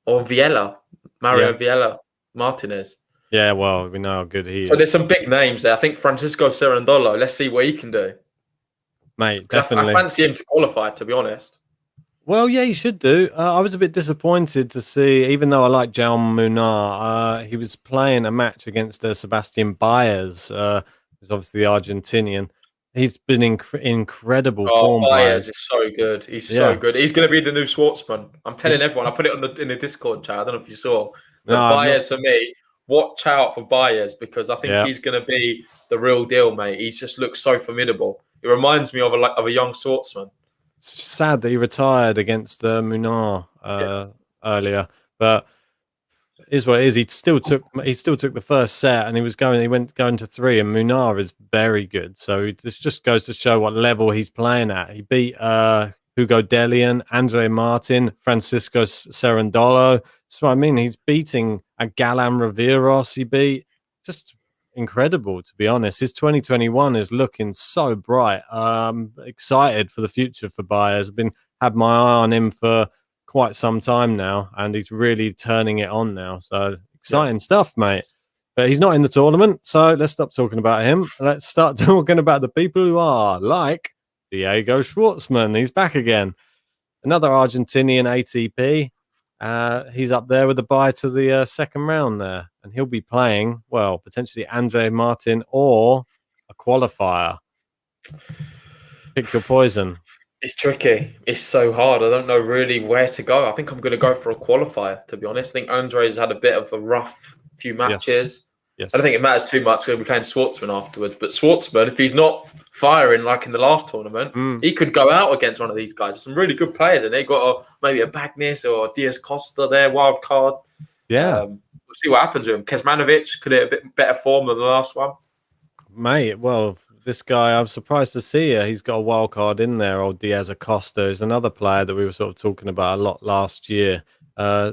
or Viella. Mario Viella Martinez. Yeah, well, we know how good he is. So there's some big names there. I think Francisco Cerundolo, let's see what he can do. mate, 'Cause I definitely. fancy him to qualify, to be honest. Well, yeah, you should do. I was a bit disappointed to see, even though I like Jaume Munar, he was playing a match against Sebastian Baez, who's obviously the Argentinian. He's been incredible Oh, form, Baez Baez. is so good. He's so Yeah, good. He's going to be the new Schwartzman. I'm telling he's everyone. I put it in the Discord chat. I don't know if you saw, no, but I've not. Baez for me. Watch out for Baez because I think Yeah, he's going to be the real deal, mate. He just looks so formidable. It reminds me of a young Schwartzman. sad that he retired against Munar Yeah, earlier, but is what it is. He still took the first set, and he went going to three, and Munar is very good. So this just goes to show what level he's playing at. He beat Hugo Delian, Andre Martin, Francisco Cerundolo. That's what I mean. He's beating a Galan Riveros. He beat just incredible, to be honest. His 2021 is looking so bright. Excited for the future for Baez. I've had my eye on him for quite some time now, and he's really turning it on now. So exciting stuff, mate. But he's not in the tournament, so let's stop talking about him. Let's start talking about the people who are, like Diego Schwartzman. He's back again. Another Argentinian ATP. He's up there with a bye to the second round there, and he'll be playing, well, potentially Andre Martin or a qualifier. Pick your poison. It's tricky. It's so hard. I don't know really where to go. I think I'm going to go for a qualifier, to be honest. I think Andre's had a bit of a rough few matches. Yes. I don't think it matters too much. We'll be playing Schwartzman afterwards. But Schwartzman, if he's not firing like in the last tournament, he could go out against one of these guys. There's some really good players, and they've got maybe a Bagnis or a Diaz Costa there, wild card. Yeah. We'll see what happens with him. Kecmanovic could hit a bit better form than the last one. Mate, well, this guy, I'm surprised to see he's got a wild card in there. Old Diaz Acosta is another player that we were sort of talking about a lot last year.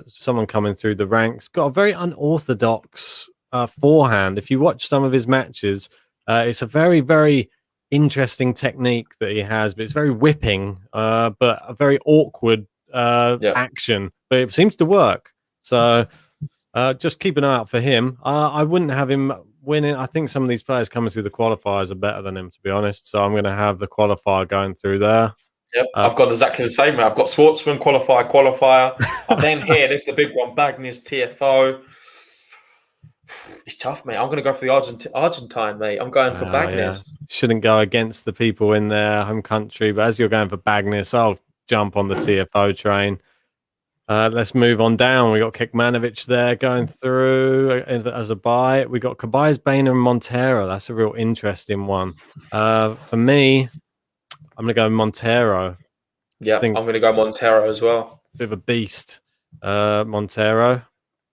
Someone coming through the ranks, got a very unorthodox forehand. If you watch some of his matches, it's a very, very interesting technique that he has, but it's very whipping, but a very awkward action. But it seems to work. So just keep an eye out for him. I wouldn't have him winning. I think some of these players coming through the qualifiers are better than him, to be honest. So I'm going to have the qualifier going through there. Yep, I've got exactly the same, mate. I've got Schwartzman, qualifier. And then here, this is the big one, Bagnis, TFO. It's tough, mate. I'm going to go for the Argentine, mate. I'm going for Bagnis. Yeah. Shouldn't go against the people in their home country, but as you're going for Bagnis, I'll jump on the TFO train. Let's move on down. We got Kecmanovic there going through as a bye. We got Cabayas, Baena, and Montero. That's a real interesting one. For me, I'm going to go Montero. Yeah, I'm going to go Montero as well. Bit of a beast, Montero.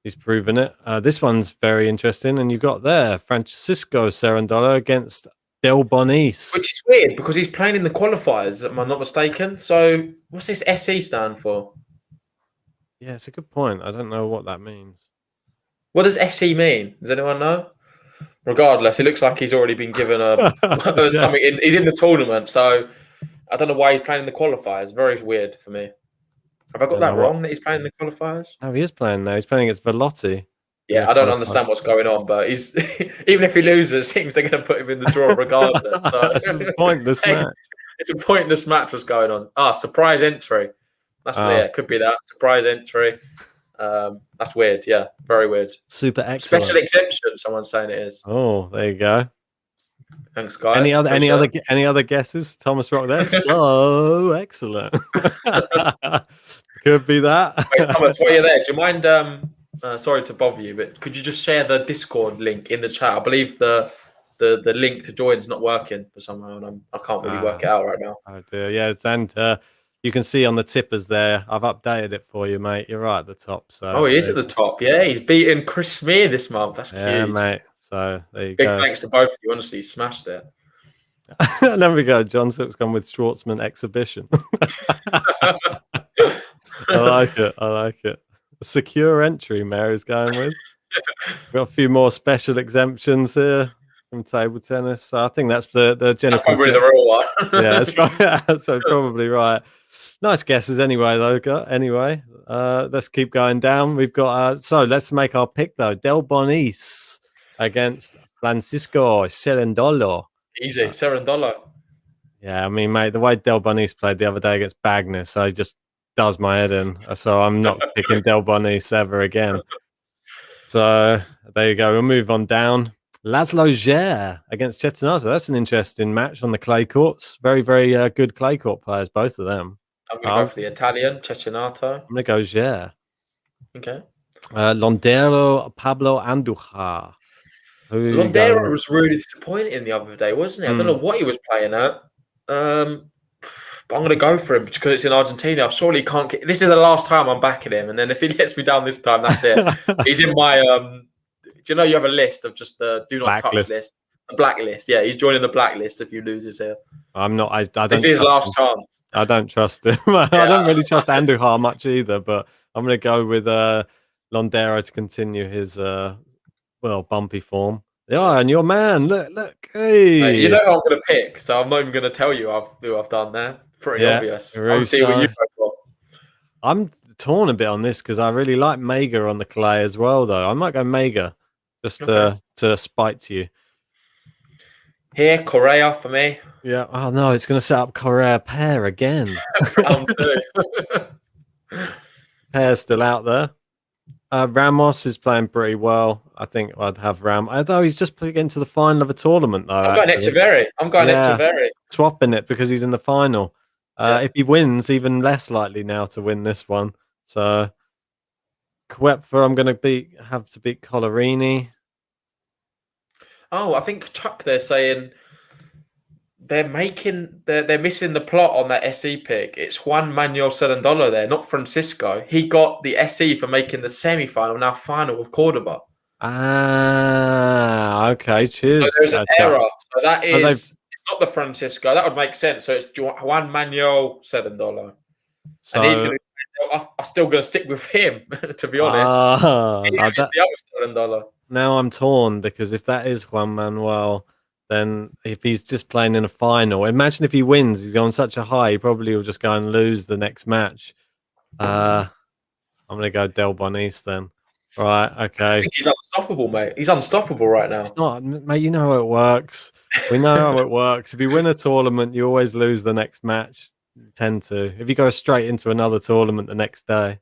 He's proven it. This one's very interesting. And you've got there Francisco Cerundolo against Del Bonis. Which is weird because he's playing in the qualifiers, am I not mistaken? So what's this SE stand for? Yeah, it's a good point. I don't know what that means. What does SE mean? Does anyone know? Regardless, it looks like he's already been given something. He's in the tournament, so I don't know why he's playing in the qualifiers. Very weird for me. Have I got that wrong? That he's playing in the qualifiers? No, he is playing there. He's playing against Velotti. Yeah, I don't understand what's going on, but he's even if he loses, it seems they're going to put him in the draw regardless. So. It's a pointless match. It's a pointless match. What's going on? Surprise entry. That's it. Could be that surprise entry. That's weird. Yeah, very weird. Super excellent. Special exemption. Someone's saying it is. Oh, there you go. Thanks, guys. Any other guesses? Thomas Rock there. So excellent. Could be that. Wait, Thomas, while you're there, do you mind? Sorry to bother you, but could you just share the Discord link in the chat? I believe the link to join is not working for some reason, and I can't really work it out right now. Oh dear, yeah, and you can see on the tippers there. I've updated it for you, mate. You're right at the top. So he is at the top. Yeah, he's beaten Chris Smear this month. That's huge. Yeah, mate. So there you go. Big thanks to both of you. Honestly, you smashed it. And there we go. John Silk's gone with Schwartzman exhibition. I like it. A secure entry, Mary's going with. We've got a few more special exemptions here from table tennis. So I think that's the Jennifer. That's probably the real one. Yeah, that's right. So probably right. Nice guesses anyway, though. Anyway, let's keep going down. We've got so let's make our pick though. Del Bonis against Francisco Cerundolo. Easy, Cerundolo. Yeah, I mean, mate, the way Del Bonis played the other day against Bagnis, so he just does my head in. So I'm not picking Del Bonis ever again. So there you go. We'll move on down. Laszlo Djere against Chetinato. That's an interesting match on the clay courts. Very, very good clay court players, both of them. I'm going to go for the Italian, Cecchinato. I'm going to go Djere. Okay. Londero, Pablo Andujar. Londero was really disappointing the other day, wasn't he? I don't know what he was playing at. But I'm going to go for him because it's in Argentina. Surely he can't get... This is the last time I'm backing him. And then if he lets me down this time, that's it. He's in my... do you know you have a list of just the do not touch list? A blacklist. Yeah, he's joining the blacklist if he loses here. I'm not... I don't this is his last chance. I don't trust him. I don't really trust Andujar much either, but I'm going to go with Londero to continue his, bumpy form. Yeah, and your man, look. Hey. You know who I'm going to pick, so I'm not even going to tell you who I've done there. Pretty obvious. I'll see what you go for. I'm torn a bit on this because I really like Mega on the clay as well, though. I might go Mega just to spite you. Here, Correa for me. Yeah. Oh, no, it's going to set up Correa pair again. Round 2. Pair's still out there. Ramos is playing pretty well. I think I'd have although he's just getting to the final of a tournament, though. I'm going Echeverry. Echeverry. Swapping it because he's in the final. If he wins, even less likely now to win this one. So, Kuepfer, I'm going to have to beat Collarini. Oh, I think Chuck, they're saying they're missing the plot on that SE pick. It's Juan Manuel Cerundolo there, not Francisco. He got the SE for making the semi-final, now final with Cordoba. Ah, okay. Cheers. So there's an error. So that is... It's not the Francisco. That would make sense. So it's Juan Manuel Cerundolo. So, and he's going to... I'm still going to stick with him, to be honest. The other Cerundolo. Now I'm torn because if that is Juan Manuel, then if he's just playing in a final, imagine if he wins, he's on such a high, he probably will just go and lose the next match. I'm going to go Del Bonis then. Right, okay. I think he's unstoppable, mate. He's unstoppable right now. It's not, mate, you know how it works. We know how it works. If you win a tournament, you always lose the next match. You tend to. If you go straight into another tournament the next day.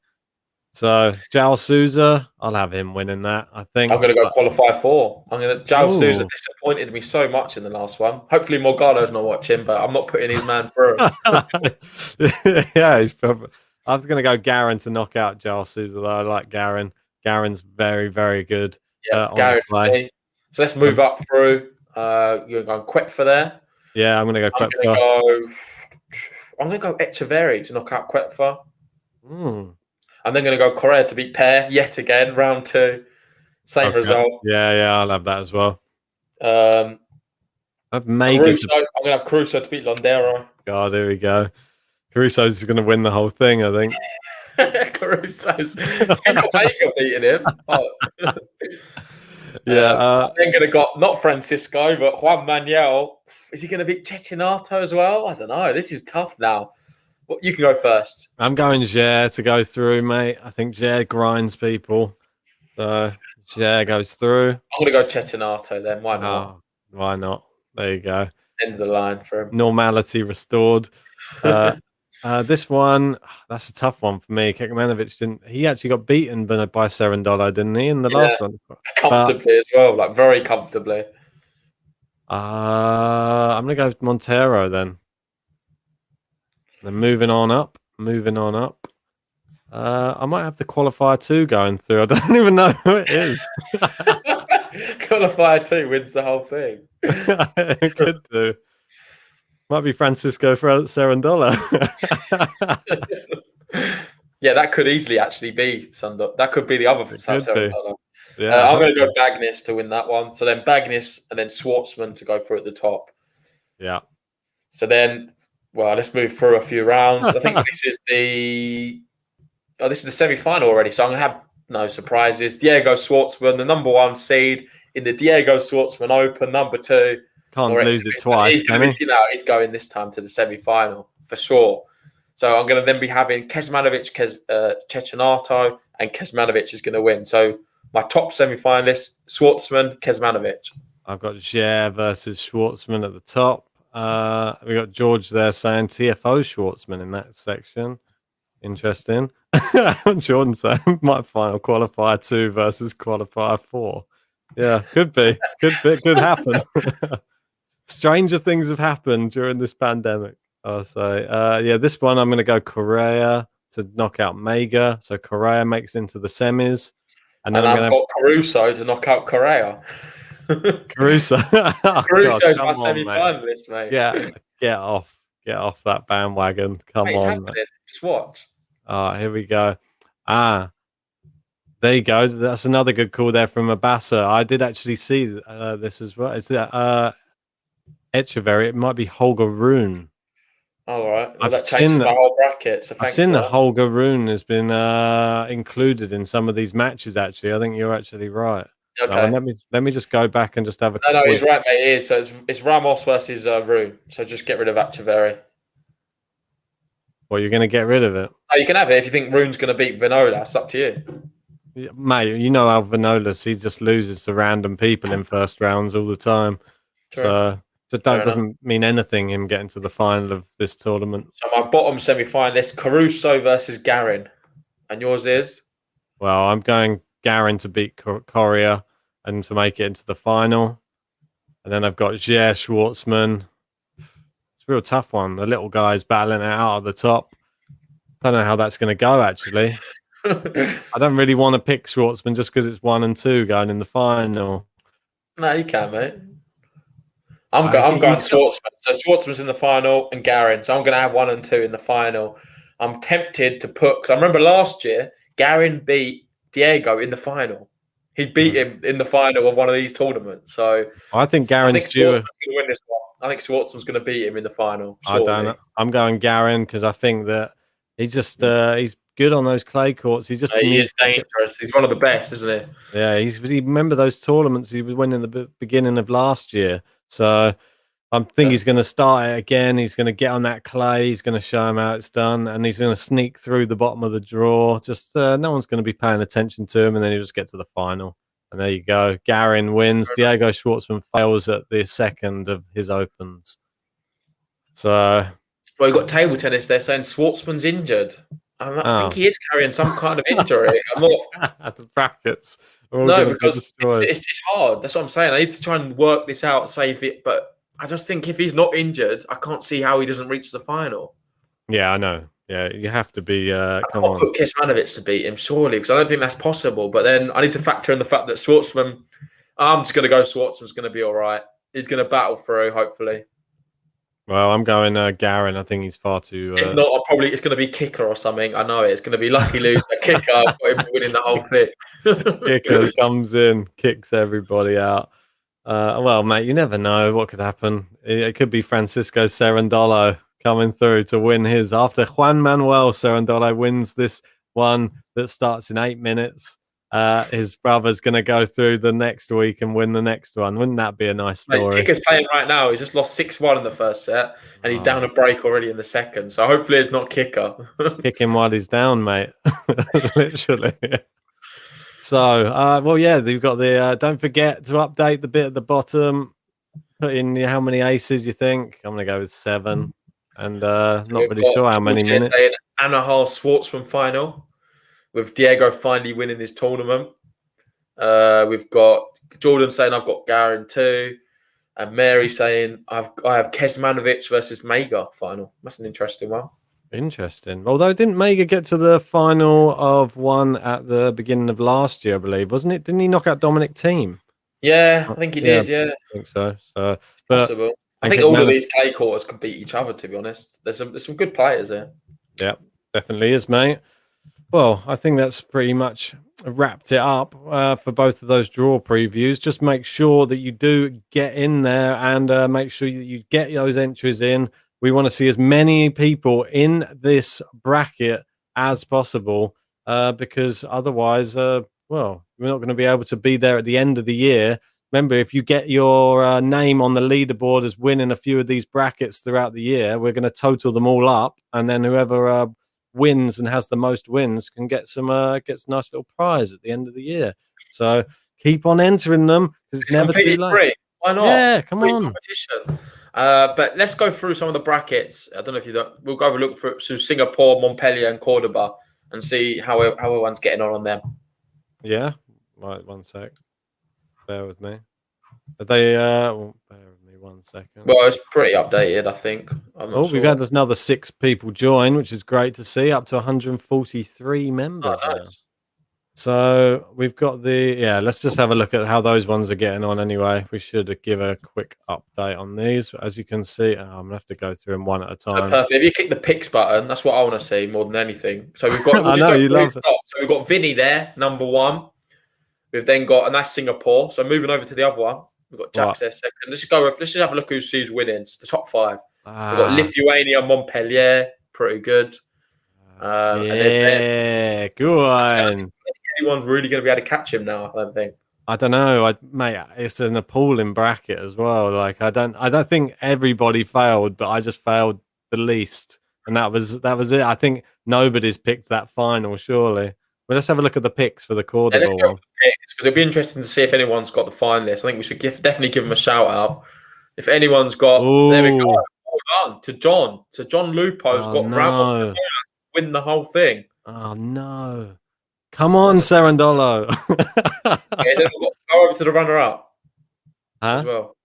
So, João Sousa, I'll have him winning that, I think. I'm going to go qualify 4. João Sousa disappointed me so much in the last one. Hopefully Morgado's not watching, but I'm not putting his man through. Yeah, he's probably... I was going to go Garin to knock out João Sousa, though. I like Garin. Garen's very, very good. Yeah, Garen for me. So let's move up through. You're going Kuepfer there. Yeah, I'm going to go Kuepfer. I'm going to go Echeverry to knock out Kuepfer. I'm then going to go Correa to beat Pair yet again, round 2. Same result. Yeah, I'll have that as well. I'm going to have Caruso to beat Londero. God, here we go. Caruso's going to win the whole thing, I think. Caruso's. You're not beating him. Yeah. I'm then going to go not Francisco, but Juan Manuel. Is he going to beat Cecchinato as well? I don't know. This is tough now. Well, you can go first. I'm going Djere to go through, mate. I think Djere grinds people. So Djere goes through. I'm going to go Cecchinato then. Why not? Oh, why not? There you go. End of the line for him. Normality restored. This one, that's a tough one for me. Kekmanovic he actually got beaten by Cerundolo, didn't he, in the last one? Comfortably as well, like very comfortably. I'm going to go with Montero then. Then moving on up. I might have the qualifier 2 going through. I don't even know who it is. Qualifier 2 wins the whole thing. It could do. Might be Francisco Cerundolo. Yeah, that could easily actually be Sundog. That could be the other Cerundolo. Yeah, I'm going to go Bagnis to win that one. So then Bagnis and then Schwartzman to go through at the top. Yeah. So then, well, let's move through a few rounds. I think this is the semi-final already. So I'm going to have no surprises. Diego Schwartzman, the number 1 seed in the Diego Schwartzman Open, number 2. Can't lose it twice, can he? He's going this time to the semi-final for sure. So I'm going to then be having Kecmanovic, Cecchinato, and Kecmanovic is going to win. So my top semi-finalists, Schwartzman, Kecmanovic. I've got Djere versus Schwartzman at the top. We got George there saying TFO Schwartzman in that section. Interesting. Jordan saying my final qualifier 2 versus qualifier 4. Yeah, could be. Could happen. Stranger things have happened during this pandemic. I'll say. Yeah, this one I'm going to go Correa to knock out Mega. So Correa makes into the semis. And I've got Caruso to knock out Correa. Caruso. Oh, Caruso's my semi-finalist, mate. Yeah, get off that bandwagon. Come it's on. Happening. Just watch. Here we go. There you go. That's another good call there from Abassa. I did actually see this as well. It's Echeverry. It might be Holger Rune. All right. Well, that changes my whole bracket. So I've seen that Holger Rune has been included in some of these matches. Actually, I think you're actually right. Okay. Let me just go back and just have a. No, he's right, mate. It is. So it's Ramos versus Rune. So just get rid of Echeverry. Well, you're going to get rid of it. Oh, you can have it if you think Rune's going to beat Vinola. It's up to you. Mate, you know how Vinolas, he just loses to random people in first rounds all the time. True. So just doesn't mean anything him getting to the final of this tournament. So my bottom semi-finalist, Caruso versus Garin. And yours is? Well, I'm going Garin to beat Correa and to make it into the final. And then I've got Jair Schwartzman. It's a real tough one. The little guy's battling it out at the top. I don't know how that's going to go, actually. I don't really want to pick Schwartzman just because it's 1 and 2 going in the final. No, you can, mate. I'm going Schwartzman. So Schwartzman's in the final and Garin. So I'm going to have 1 and 2 in the final. I'm tempted to put, because I remember last year, Garin beat Diego in the final. He beat him in the final of one of these tournaments. So I think Garin's Schwartzman's going to win this one. I think Schwartzman's going to beat him in the final. I don't know. I'm going Garin because I think that he's just he's good on those clay courts. He is dangerous. He's one of the best, isn't he? Yeah, he remember those tournaments he was winning the beginning of last year. So I think he's going to start it again. He's going to get on that clay. He's going to show him how it's done, and he's going to sneak through the bottom of the draw. Just no one's going to be paying attention to him, and then he'll just get to the final. And there you go. Garin wins. Diego Schwartzman fails at the second of his opens. So, well, you've got table tennis. They're saying Schwartzman's injured. I think he is carrying some kind of injury. I'm not the brackets. No, because it's hard. That's what I'm saying. I need to try and work this out, save it. But I just think if he's not injured, I can't see how he doesn't reach the final. Yeah, I know. Yeah, you have to be. I can't put Kecmanovic to beat him, surely, because I don't think that's possible. But then I need to factor in the fact that Schwartzman. I'm just going to go. Schwartzman's going to be all right. He's going to battle through, hopefully. Well, I'm going Garin. I think he's far too. If not, it's going to be kicker or something. I know it. It's going to be lucky loser kicker. I've got him winning the whole thing. Kicker comes in, kicks everybody out. Well, mate, you never know what could happen. It could be Francisco Cerundolo coming through to win his after Juan Manuel Cerundolo wins this one that starts in 8 minutes. His brother's going to go through the next week and win the next one. Wouldn't that be a nice story? Mate, Kicker's playing right now. He's just lost 6-1 in the first set, and he's down a break already in the second. So hopefully it's not Kicker. Kick him while he's down, mate. Literally. So, well, yeah, you've got the. Don't forget to update the bit at the bottom. Put in how many aces you think. I'm going to go with 7, and not really sure how many minutes. Anahal Schwartzman final, with Diego finally winning his tournament. We've got Jordan saying I've got Garin too, and Mary saying I have Kecmanovic versus Mega final. That's an interesting one. Interesting. Although didn't Mega get to the final of one at the beginning of last year, I believe, wasn't it? Didn't he knock out Dominic Thiem? Yeah, I think he did. Yeah, I think so. So possible. I think all of these clay quarters could beat each other. To be honest, there's some good players there. Yeah, definitely is, mate. Well, I think that's pretty much wrapped it up for both of those draw previews. Just make sure that you do get in there and make sure that you get those entries in. We want to see as many people in this bracket as possible because otherwise, well, we're not going to be able to be there at the end of the year. Remember, if you get your name on the leaderboard as winning a few of these brackets throughout the year, we're going to total them all up, and then whoever wins and has the most wins can get some gets a nice little prize at the end of the year. So keep on entering them because it's never too late. Free. Why not? Yeah, come on. Competition. But let's go through some of the brackets. I don't know if we'll go have a look through Singapore, Montpellier, and Cordoba, and see how everyone's getting on them. Yeah. Right. 1 sec. Bear with me. Are they? Bear with me 1 second. Well, it's pretty updated, I think. I'm not sure. We've had another 6 people join, which is great to see. Up to 143 members now. Nice. So we've got let's just have a look at how those ones are getting on anyway. We should give a quick update on these. As you can see, I'm going to have to go through them one at a time. So perfect. If you click the picks button, that's what I want to see more than anything. So we've got, I know, you love it. So we've got Vinny there, number 1. We've then got, and that's Singapore. So moving over to the other one, we've got Jax there second. Let's just have a look who's winning. It's the top 5. We've got Lithuania, Montpellier, pretty good. And then, good one. Anyone's really going to be able to catch him now? I don't think. I don't know, mate. It's an appalling bracket as well. Like I don't think everybody failed, but I just failed the least, and that was it. I think nobody's picked that final, surely. Well, let's have a look at the picks for the Cordoba one. Because it'll be interesting to see if anyone's got the finalists. I think we should definitely give them a shout out. If anyone's got, there we go. Well done to John. So John Lupo's got Ramos to win the whole thing. Oh no! Come on, Sarandolo. Go over to the runner-up as well.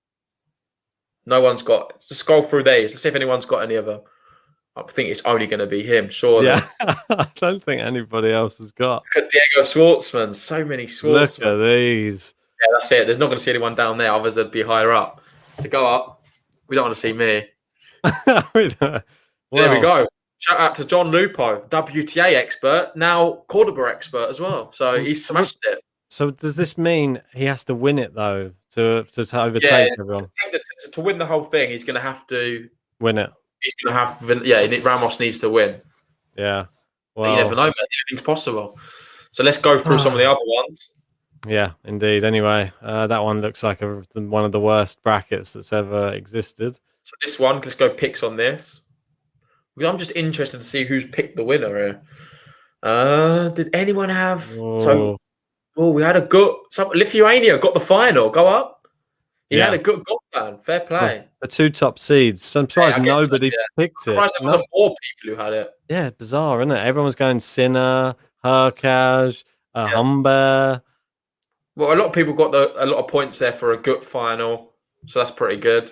No one's got. Just scroll through these. Let's see if anyone's got any of them. I think it's only going to be him, surely. Yeah, I don't think anybody else has got. Look at Diego Schwartzman. So many Schwartzman. Look at these. Yeah, that's it. There's not going to see anyone down there. Others would be higher up. So go up. We don't want to see me. There we go. Shout out to John Lupo, WTA expert, now Cordoba expert as well. So he's smashed it. So does this mean he has to win it though to overtake everyone? To win the whole thing, he's going to have to win it. He's going to have, Ramos needs to win. Yeah. Well, you never know, man. Anything's possible. So let's go through some of the other ones. Yeah, indeed. Anyway, that one looks like one of the worst brackets that's ever existed. So this one, let's go picks on this. I'm just interested to see who's picked the winner here. Did anyone have? We had a good. Lithuania got the final. Go up. He had a good goal, man. Fair play. The 2 top seeds. I'm surprised nobody picked it. I'm surprised there wasn't more people who had it. Yeah, bizarre, isn't it? Everyone's going Sinner, Herkaj, Humber. Well, a lot of people got a lot of points there for a good final, so that's pretty good.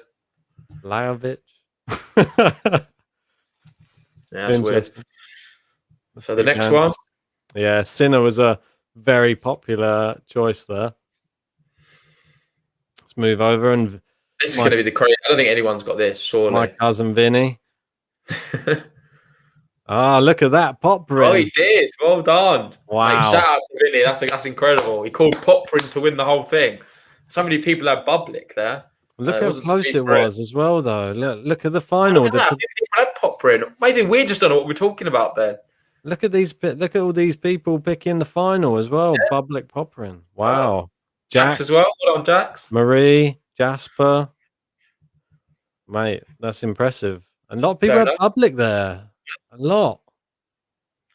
Lajovic. Yeah, that's weird. So the next one. Yeah, Sinner was a very popular choice there. Let's move over and this is going to be the crazy. I don't think anyone's got this, surely. My cousin Vinny. Look at that Poprin. Oh, he did. Well done. Wow. Like, shout out to Vinny. That's incredible. He called Poprin to win the whole thing. So many people had Bublik there. Look how close it was as well, though. Look at the final. People had Poprin. Maybe we just don't know what we're talking about then. Look at all these people picking the final as well. Yeah. Bublik, Poprin. Wow. Jax as well. Hold on, Jax. Marie, Jasper. Mate, that's impressive. A lot of people had Bublik there. A lot.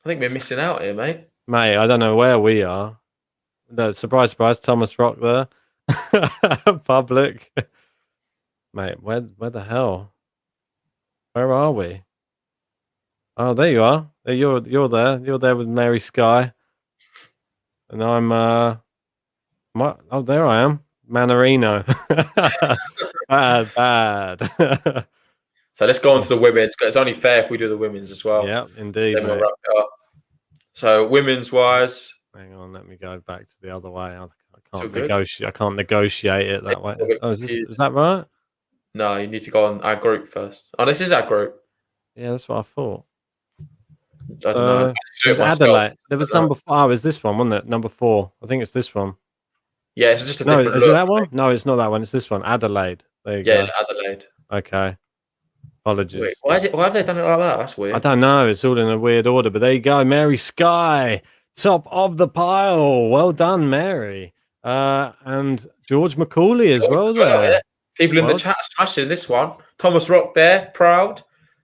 I think we're missing out here, mate. Mate, I don't know where we are. No, surprise, Thomas Rock there. Bublik. Mate, where the hell? Where are we? Oh, there you are. You're there. You're there with Mary Sky. And I'm there I am. Manarino. bad. So let's go on to the women's. It's only fair if we do the women's as well. Yeah, indeed. Then we'll wrap it up. So women's wise. Hang on, let me go back to the other way. I can't negotiate it that way. Oh, is that right? No, you need to go on our group first. Oh, this is our group. Yeah, that's what I thought. I don't know. It was Adelaide. There was number 4. It's this one, wasn't it? Number 4. I think it's this one. Yeah, it's just a different is it that one? No, it's not that one. It's this one. Adelaide. There you go. Yeah, Adelaide. Okay. Apologies. Wait, why have they done it like that? That's weird. I don't know. It's all in a weird order, but there you go. Mary Sky, top of the pile. Well done, Mary. And George Macaulay as well there. Yeah. People in the chat smashing this one. Thomas Rock there, proud.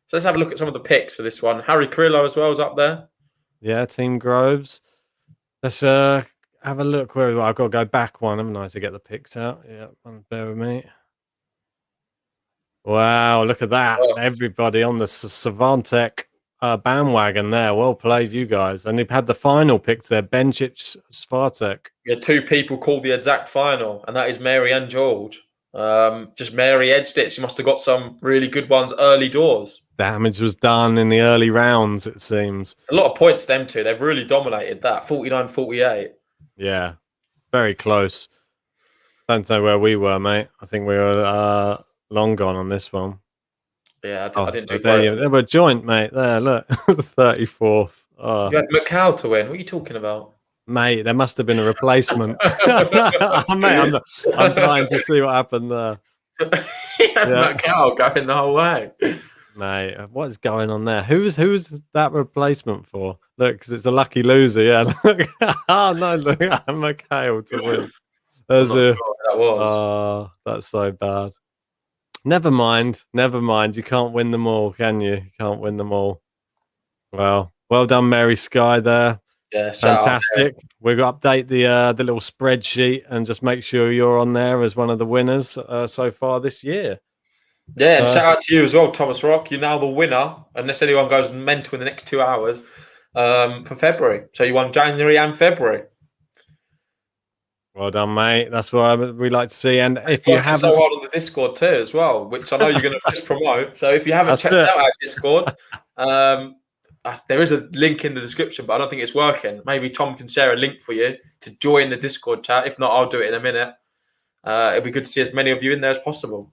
So let's have a look at some of the picks for this one. Harry Carrillo as well is up there. Yeah, Team Groves. Let's have a look where I've got to go back one, haven't I, to get the picks out. Yeah, bear with me. Wow, look at that. Oh. Everybody on the Savantec bandwagon there. Well played, you guys. And they've had the final picked there, Bencic, Spartak. Yeah, 2 people called the exact final, and that is Mary and George. Just Mary edged it. She must have got some really good ones early doors. Damage was done in the early rounds, it seems. A lot of points, them two. They've really dominated that. 49-48. Yeah, very close. Don't know where we were, mate. I think we were long gone on this one. Yeah, I didn't do great. They were joint, mate. There, look. 34th. Oh. You had McCall to win. What are you talking about? Mate, there must have been a replacement. Mate, I'm trying to see what happened there. He had McCall going the whole way. Mate, what is going on there? Who's that replacement for? Look, because it's a lucky loser. Yeah. Oh no, look at McHale to win. There's sure that was. Oh, that's so bad. Never mind. You can't win them all, can you? You can't win them all. Well done, Mary Sky there. Yeah, fantastic. We're going to update the little spreadsheet and just make sure you're on there as one of the winners so far this year. Yeah, and shout out to you as well, Thomas Rock. You're now the winner, unless anyone goes mental in the next 2 hours, for February. So you won January and February. Well done, mate. That's what we like to see. And if you haven't, so hard on the Discord too, as well, which I know you're going to just promote. So if you haven't checked out our Discord, there is a link in the description, but I don't think it's working. Maybe Tom can share a link for you to join the Discord chat. If not, I'll do it in a minute. It'd be good to see as many of you in there as possible.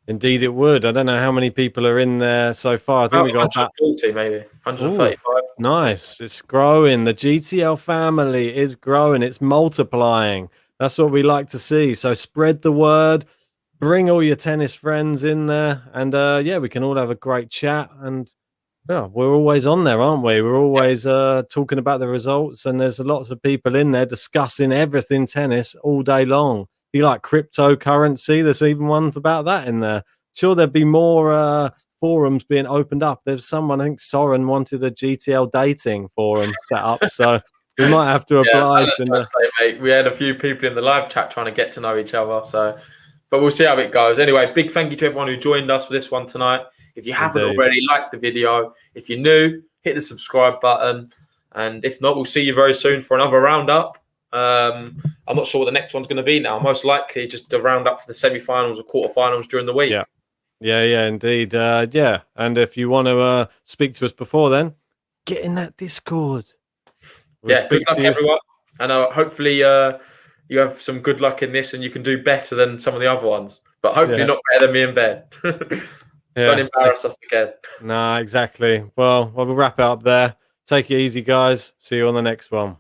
Indeed, it would. I don't know how many people are in there so far. I think we got 140, maybe 135. Ooh, nice. It's growing. The GTL family is growing. It's multiplying. That's what we like to see. So spread the word. Bring all your tennis friends in there, and we can all have a great chat. And we're always on there, aren't we? We're always talking about the results, and there's lots of people in there discussing everything tennis all day long. If you like cryptocurrency, there's even one about that in there. Sure, there'd be more forums being opened up. There's someone, I think Soren wanted a GTL dating forum set up, so we might have to oblige. Mate, we had a few people in the live chat trying to get to know each other, but we'll see how it goes. Anyway, big thank you to everyone who joined us for this one tonight. If you haven't already, like the video. If you're new, hit the subscribe button. And if not, we'll see you very soon for another roundup. I'm not sure what the next one's going to be now. Most likely just a roundup for the semi-finals or quarterfinals during the week. Yeah, indeed. And if you want to speak to us before then, get in that Discord. Good luck, everyone. And hopefully you have some good luck in this and you can do better than some of the other ones. But hopefully not better than me and Ben. Don't embarrass us again. Nah, exactly. Well, we'll wrap it up there. Take it easy, guys. See you on the next one.